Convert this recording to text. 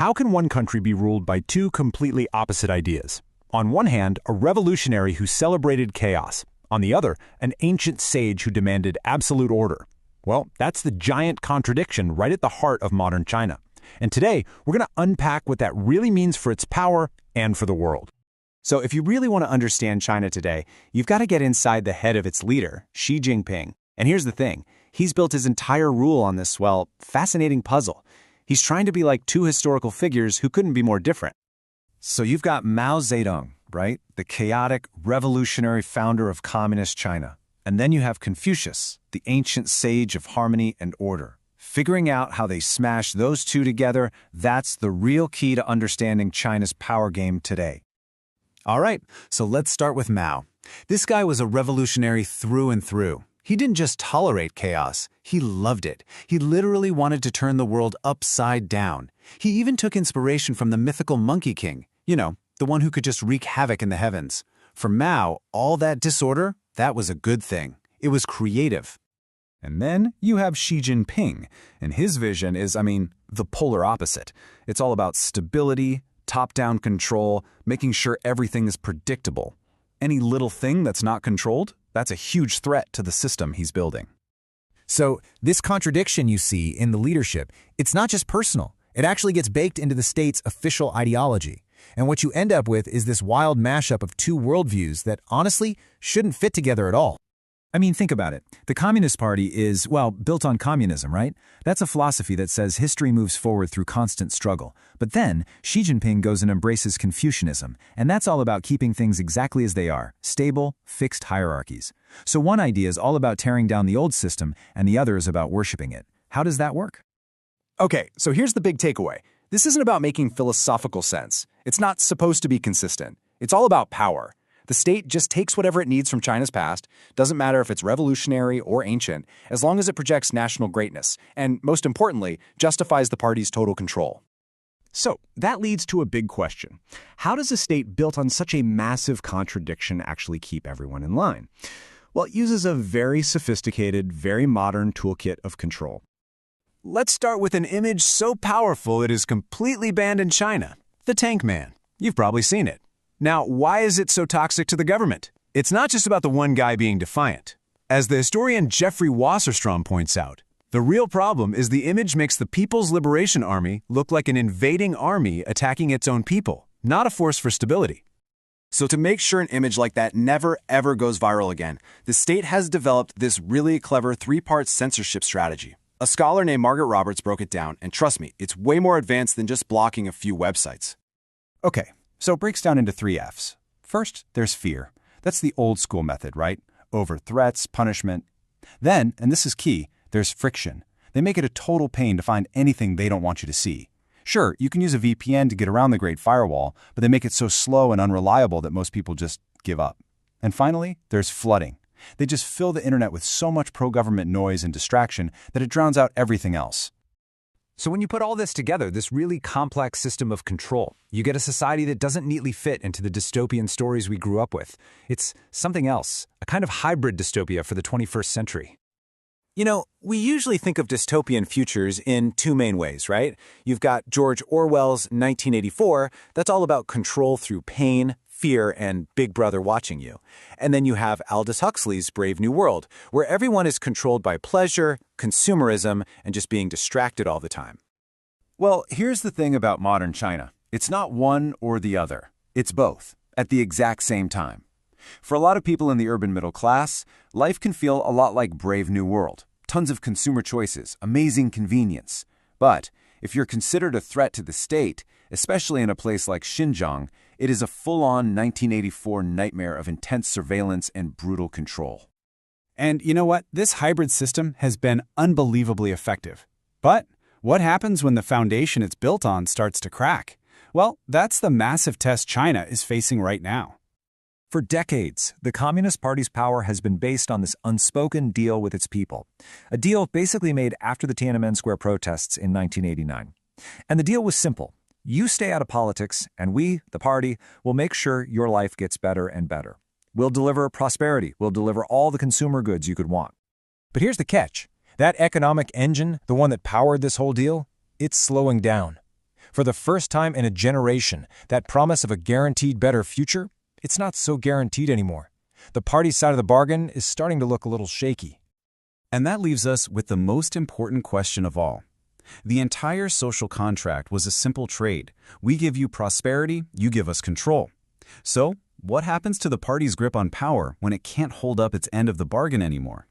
How can one country be ruled by two completely opposite ideas? On one hand, a revolutionary who celebrated chaos. On the other, an ancient sage who demanded absolute order. Well, that's the giant contradiction right at the heart of modern China. And today, we're going to unpack what that really means for its power and for the world. So if you really want to understand China today, you've got to get inside the head of its leader, Xi Jinping. And here's the thing. He's built his entire rule on this, fascinating puzzle. He's trying to be like two historical figures who couldn't be more different. So you've got Mao Zedong, right? The chaotic, revolutionary founder of communist China. And then you have Confucius, the ancient sage of harmony and order. Figuring out how they smash those two together, that's the real key to understanding China's power game today. All right, so let's start with Mao. This guy was a revolutionary through and through. He didn't just tolerate chaos, he loved it. He literally wanted to turn the world upside down. He even took inspiration from the mythical Monkey King, the one who could just wreak havoc in the heavens. For Mao, all that disorder, that was a good thing. It was creative. And then you have Xi Jinping, and his vision is, the polar opposite. It's all about stability, top-down control, making sure everything is predictable. Any little thing that's not controlled, that's a huge threat to the system he's building. So this contradiction you see in the leadership, it's not just personal. It actually gets baked into the state's official ideology. And what you end up with is this wild mashup of two worldviews that honestly shouldn't fit together at all. Think about it. The Communist Party is, built on communism, right? That's a philosophy that says history moves forward through constant struggle. But then, Xi Jinping goes and embraces Confucianism, and that's all about keeping things exactly as they are, stable, fixed hierarchies. So one idea is all about tearing down the old system, and the other is about worshiping it. How does that work? Okay, so here's the big takeaway. This isn't about making philosophical sense. It's not supposed to be consistent. It's all about power. The state just takes whatever it needs from China's past, doesn't matter if it's revolutionary or ancient, as long as it projects national greatness, and most importantly, justifies the party's total control. So, that leads to a big question. How does a state built on such a massive contradiction actually keep everyone in line? Well, it uses a very sophisticated, very modern toolkit of control. Let's start with an image so powerful it is completely banned in China. The Tank Man. You've probably seen it. Now, why is it so toxic to the government? It's not just about the one guy being defiant. As the historian Jeffrey Wasserstrom points out, the real problem is the image makes the People's Liberation Army look like an invading army attacking its own people, not a force for stability. So to make sure an image like that never ever goes viral again, the state has developed this really clever three-part censorship strategy. A scholar named Margaret Roberts broke it down, and trust me, it's way more advanced than just blocking a few websites. Okay, so it breaks down into 3 F's. First, there's fear. That's the old school method, right? Over threats, punishment. Then, and this is key, there's friction. They make it a total pain to find anything they don't want you to see. Sure, you can use a VPN to get around the Great Firewall, but they make it so slow and unreliable that most people just give up. And finally, there's flooding. They just fill the internet with so much pro-government noise and distraction that it drowns out everything else. So when you put all this together, this really complex system of control, you get a society that doesn't neatly fit into the dystopian stories we grew up with. It's something else, a kind of hybrid dystopia for the 21st century. We usually think of dystopian futures in 2 main ways, right? You've got George Orwell's 1984, that's all about control through pain, fear, and Big Brother watching you. And then you have Aldous Huxley's Brave New World, where everyone is controlled by pleasure, consumerism, and just being distracted all the time. Well, here's the thing about modern China. It's not one or the other. It's both, at the exact same time. For a lot of people in the urban middle class, life can feel a lot like Brave New World. Tons of consumer choices, amazing convenience. But if you're considered a threat to the state, especially in a place like Xinjiang, it is a full-on 1984 nightmare of intense surveillance and brutal control. And you know what? This hybrid system has been unbelievably effective. But what happens when the foundation it's built on starts to crack? Well, that's the massive test China is facing right now. For decades, the Communist Party's power has been based on this unspoken deal with its people. A deal basically made after the Tiananmen Square protests in 1989. And the deal was simple. You stay out of politics, and we, the party, will make sure your life gets better and better. We'll deliver prosperity. We'll deliver all the consumer goods you could want. But here's the catch. That economic engine, the one that powered this whole deal, it's slowing down. For the first time in a generation, that promise of a guaranteed better future, it's not so guaranteed anymore. The party's side of the bargain is starting to look a little shaky. And that leaves us with the most important question of all. The entire social contract was a simple trade. We give you prosperity, you give us control. So, what happens to the party's grip on power when it can't hold up its end of the bargain anymore?